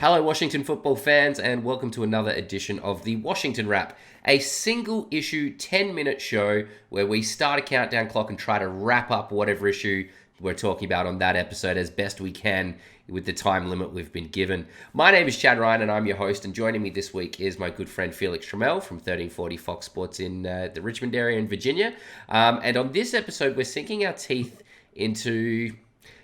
Hello, Washington football fans, and welcome to another edition of the Washington Wrap, a single issue 10-minute show where we start a countdown clock and try to wrap up whatever issue we're talking about on that episode as best we can with the time limit we've been given. My name is Chad Ryan, and I'm your host, and joining me this week is my good friend Felix Trammell from 1340 Fox Sports in the Richmond area in Virginia. And on this episode, we're sinking our teeth into...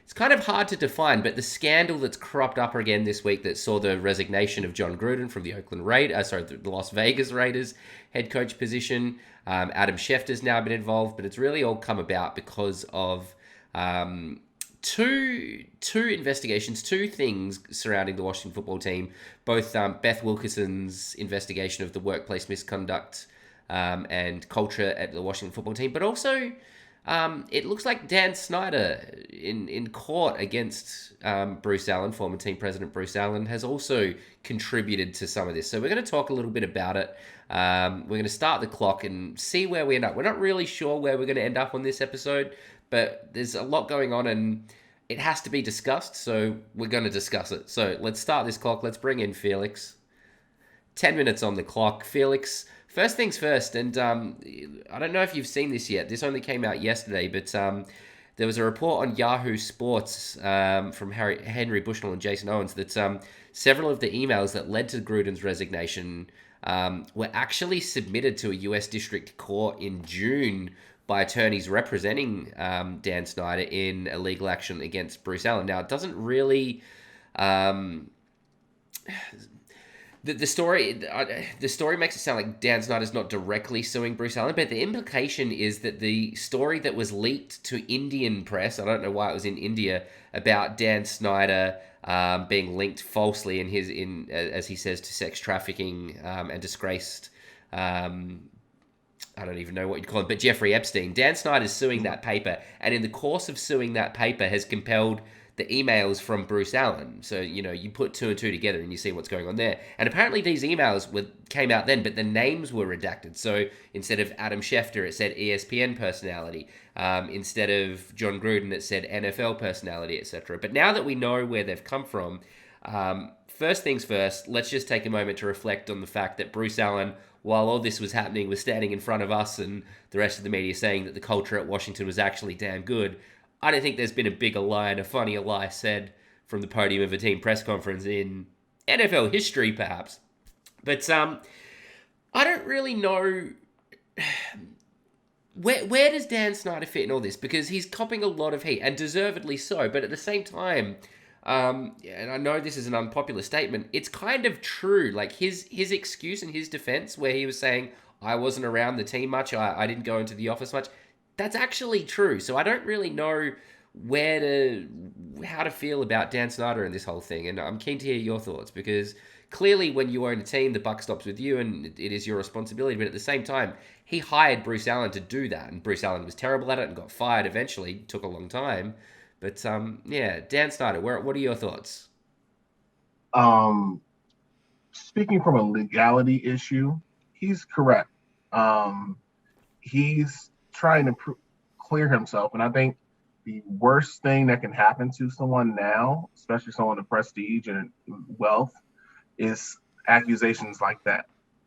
It's kind of hard to define, but the scandal that's cropped up again this week that saw the resignation of John Gruden from the the Las Vegas Raiders head coach position. Adam Schefter's now been involved, but it's really all come about because of two investigations, two things surrounding the Washington football team. Both Beth Wilkerson's investigation of the workplace misconduct and culture at the Washington football team, but also... it looks like Dan Snyder in court against Bruce Allen, former team president Bruce Allen, has also contributed to some of this. So we're going to talk a little bit about it. We're going to start the clock and see where we end up. We're not really sure where we're going to end up on this episode, but there's a lot going on and it has to be discussed. So we're going to discuss it. So let's start this clock. Let's bring in Felix. 10 minutes on the clock. Felix... First things first, and I don't know if you've seen this yet. This only came out yesterday, but there was a report on Yahoo Sports from Henry Bushnell and Jason Owens that several of the emails that led to Gruden's resignation were actually submitted to a U.S. District Court in June by attorneys representing Dan Snyder in a legal action against Bruce Allen. Now, it doesn't really... The story makes it sound like Dan Snyder's not directly suing Bruce Allen, but the implication is that the story that was leaked to Indian press, I don't know why it was in India, about Dan Snyder being linked falsely as he says, to sex trafficking and disgraced, I don't even know what you'd call it, but Jeffrey Epstein. Dan Snyder's suing that paper, and in the course of suing that paper has compelled the emails from Bruce Allen. So, you put two and two together and you see what's going on there. And apparently these emails came out then, but the names were redacted. So instead of Adam Schefter, it said ESPN personality. Instead of John Gruden, it said NFL personality, etc. But now that we know where they've come from, first things first, let's just take a moment to reflect on the fact that Bruce Allen, while all this was happening, was standing in front of us and the rest of the media saying that the culture at Washington was actually damn good. I don't think there's been a bigger lie and a funnier lie said from the podium of a team press conference in NFL history, perhaps. But I don't really know where does Dan Snyder fit in all this, because he's copping a lot of heat, and deservedly so. But at the same time, and I know this is an unpopular statement, it's kind of true. Like his excuse and his defense, where he was saying, I wasn't around the team much, I didn't go into the office much. That's actually true. So I don't really know how to feel about Dan Snyder and this whole thing. And I'm keen to hear your thoughts, because clearly when you own a team, the buck stops with you and it is your responsibility. But at the same time, he hired Bruce Allen to do that. And Bruce Allen was terrible at it and got fired eventually. It took a long time. But Dan Snyder, what are your thoughts? Speaking from a legality issue, he's correct. He's trying to clear himself, and I think the worst thing that can happen to someone now, especially someone of prestige and wealth, is accusations like that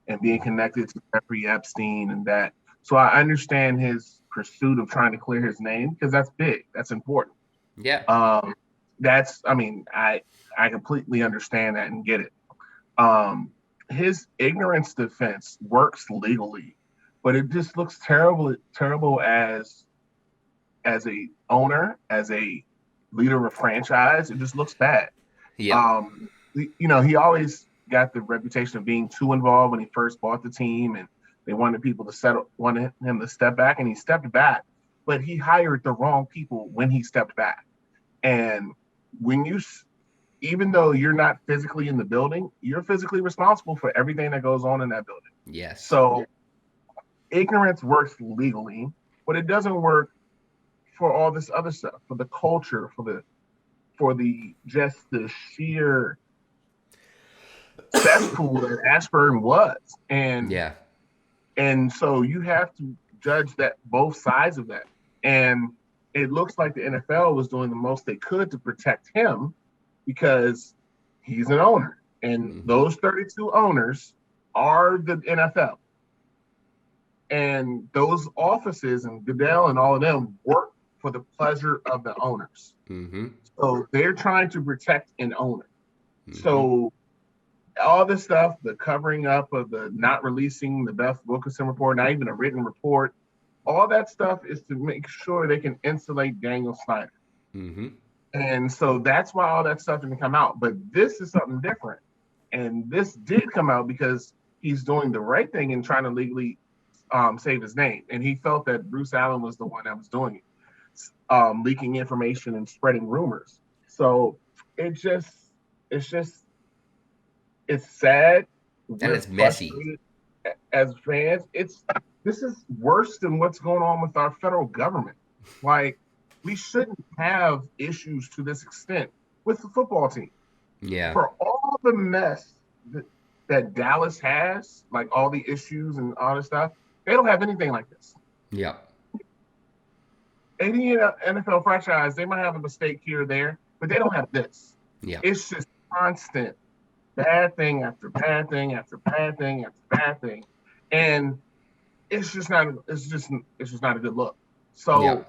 and being connected to Jeffrey Epstein and that. So I understand his pursuit of trying to clear his name, because that's big, that's important. Yeah. I completely understand that and get it. His ignorance defense works legally, but it just looks terrible as a owner, as a leader of a franchise. It just looks bad. Yeah. He always got the reputation of being too involved when he first bought the team, and they wanted him to step back, and he stepped back. But he hired the wrong people when he stepped back. And even though you're not physically in the building, you're physically responsible for everything that goes on in that building. Yes. So ignorance works legally, but it doesn't work for all this other stuff, for the culture, for the sheer cesspool that Ashburn was. And so you have to judge that both sides of that. And it looks like the NFL was doing the most they could to protect him because he's an owner. And Mm-hmm. those 32 owners are the NFL. And those offices and Goodell and all of them work for the pleasure of the owners. Mm-hmm. So they're trying to protect an owner. Mm-hmm. So all this stuff, the covering up of the not releasing the Beth Wilkinson report, not even a written report, all that stuff is to make sure they can insulate Daniel Snyder. Mm-hmm. And so that's why all that stuff didn't come out. But this is something different. And this did come out because he's doing the right thing and trying to legally save his name. And he felt that Bruce Allen was the one that was doing it, leaking information and spreading rumors. So it just, it's just, it's sad. And We're it's messy. frustrated as fans. This is worse than what's going on with our federal government. Like, we shouldn't have issues to this extent with the football team. Yeah. For all the mess that, that Dallas has, like all the issues and all this stuff, they don't have anything like this. Yeah. Any NFL franchise, they might have a mistake here or there, but they don't have this. Yeah. It's just constant bad thing after bad thing after bad thing after bad thing, and it's just not a good look. Yeah. So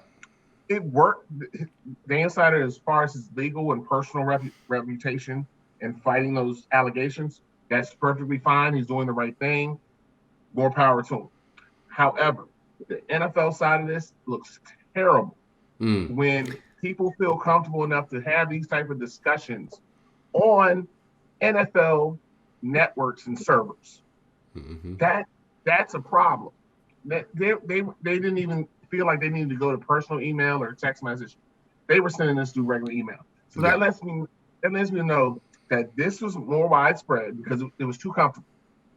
it worked. The insider, as far as his legal and personal reputation and fighting those allegations, that's perfectly fine. He's doing the right thing. More power to him. However, the NFL side of this looks terrible Mm. when people feel comfortable enough to have these type of discussions on NFL networks and servers. Mm-hmm. That that's a problem. They didn't even feel like they needed to go to personal email or text message. They were sending this through regular email. So Yeah. that lets me know that this was more widespread because it was too comfortable.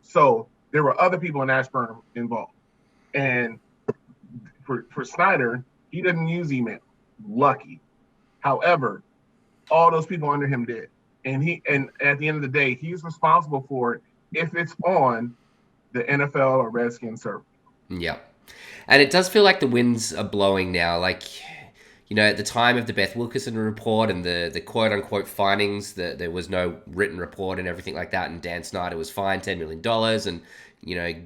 So there were other people in Ashburn involved. And for Snyder, he didn't use email. Lucky. However, all those people under him did. And at the end of the day, he's responsible for it if it's on the NFL or Redskins server. Yeah. And it does feel like the winds are blowing now. Like, at the time of the Beth Wilkinson report and the quote unquote findings, that there was no written report and everything like that, and Dan Snyder was fined $10 million and,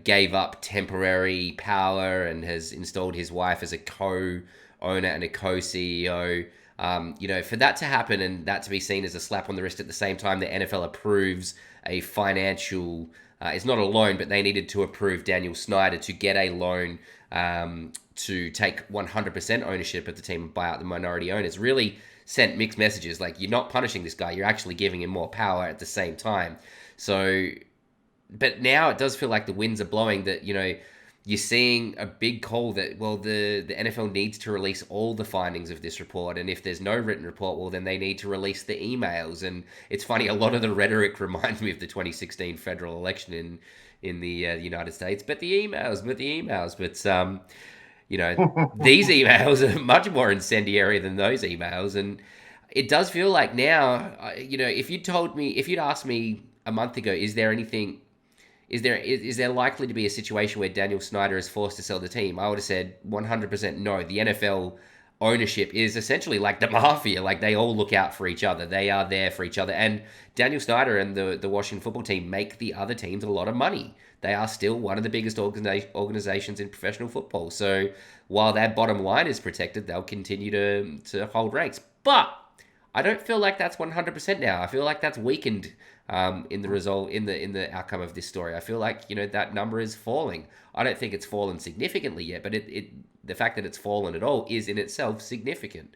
gave up temporary power and has installed his wife as a co owner and a co CEO. For that to happen and that to be seen as a slap on the wrist at the same time, the NFL approves a financial. It's not a loan, but they needed to approve Daniel Snyder to get a loan to take 100% ownership of the team and buy out the minority owners. Really sent mixed messages. Like, you're not punishing this guy, you're actually giving him more power at the same time. So, but now it does feel like the winds are blowing that, you're seeing a big call that, well, the NFL needs to release all the findings of this report. And if there's no written report, well, then they need to release the emails. And it's funny, a lot of the rhetoric reminds me of the 2016 federal election in the United States. But the emails. But, these emails are much more incendiary than those emails. And it does feel like now, if you'd asked me a month ago, is there likely to be a situation where Daniel Snyder is forced to sell the team? I would have said 100% no. The NFL ownership is essentially like the mafia. Like, they all look out for each other. They are there for each other. And Daniel Snyder and the Washington football team make the other teams a lot of money. They are still one of the biggest organizations in professional football. So while their bottom line is protected, they'll continue to hold ranks. But I don't feel like that's 100% now. I feel like that's weakened in the result, in the outcome of this story. I feel like that number is falling. I don't think it's fallen significantly yet, but the fact that it's fallen at all is in itself significant.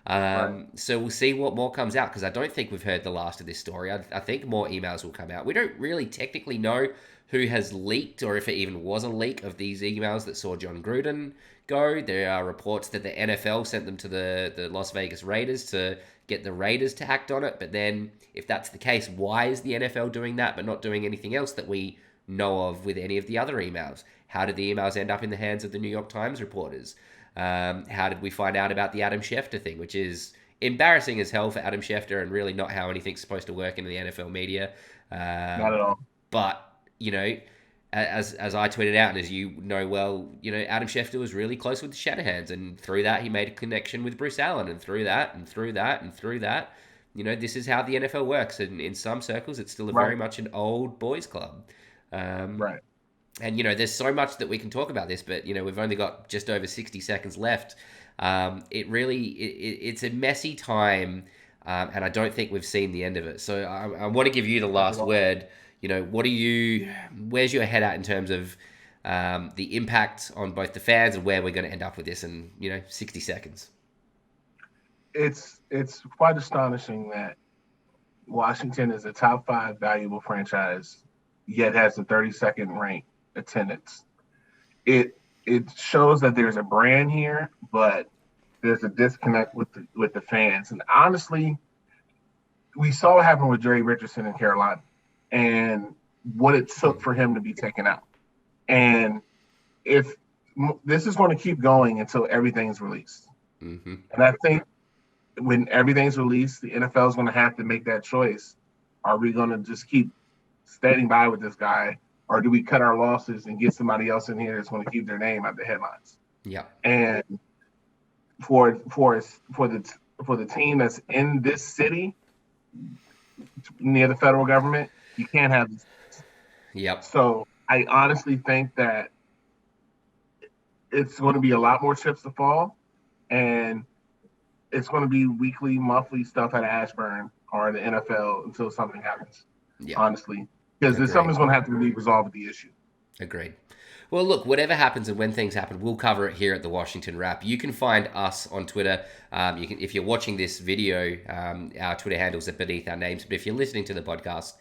Right. So we'll see what more comes out, because I don't think we've heard the last of this story. I think more emails will come out. We don't really technically know who has leaked, or if it even was a leak of these emails that saw John Gruden go. There are reports that the NFL sent them to the Las Vegas Raiders to get the Raiders to act on it. But then, if that's the case, why is the NFL doing that but not doing anything else that we know of with any of the other emails? How did the emails end up in the hands of the New York Times reporters? How did we find out about the Adam Schefter thing, which is embarrassing as hell for Adam Schefter and really not how anything's supposed to work in the NFL media. Not at all. But, as I tweeted out, and as you know well, Adam Schefter was really close with the Shatterhands, and through that he made a connection with Bruce Allen, and through that, this is how the NFL works. And in some circles, it's still very Right. much an old boys club. Um, Right. and, there's so much that we can talk about this, but, we've only got just over 60 seconds left. It's a messy time, and I don't think we've seen the end of it. So I want to give you the Not at last all. word. Where's your head at in terms of the impact on both the fans and where we're going to end up with this in, 60 seconds? It's quite astonishing that Washington is a top 5 valuable franchise, yet has the 32nd ranked attendance. It shows that there's a brand here, but there's a disconnect with the fans. And honestly, we saw what happened with Jerry Richardson in Carolina, and what it took for him to be taken out. And if this is going to keep going until everything's released, Mm-hmm. and I think when everything's released, the NFL is going to have to make that choice. Are we going to just keep standing by with this guy, or do we cut our losses and get somebody else in here that's going to keep their name out the headlines? Yeah. And for the team that's in this city near the federal government, you can't have this. Yep. So I honestly think that it's going to be a lot more chips to fall, and it's going to be weekly, monthly stuff at Ashburn or the NFL until something happens. Yeah. Honestly, because Agreed. something's going to have to be resolved with the issue. Agreed. Well, look, whatever happens and when things happen, we'll cover it here at the Washington Wrap. You can find us on Twitter. If you're watching this video, our Twitter handles are beneath our names. But if you're listening to the podcast,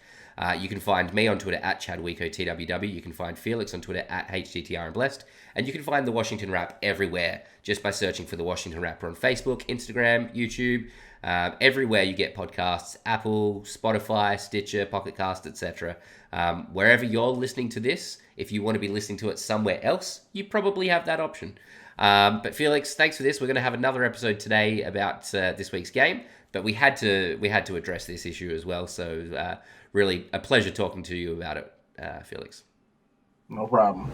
you can find me on Twitter at ChadwicoTWW. You can find Felix on Twitter at HTTR and Blessed. And you can find the Washington Wrap everywhere just by searching for the Washington Wrap. We're on Facebook, Instagram, YouTube, everywhere you get podcasts, Apple, Spotify, Stitcher, Pocket Cast, etc. Wherever you're listening to this, if you want to be listening to it somewhere else, you probably have that option. But Felix, thanks for this. We're going to have another episode today about this week's game, but we had to address this issue as well. So really a pleasure talking to you about it, Felix. No problem.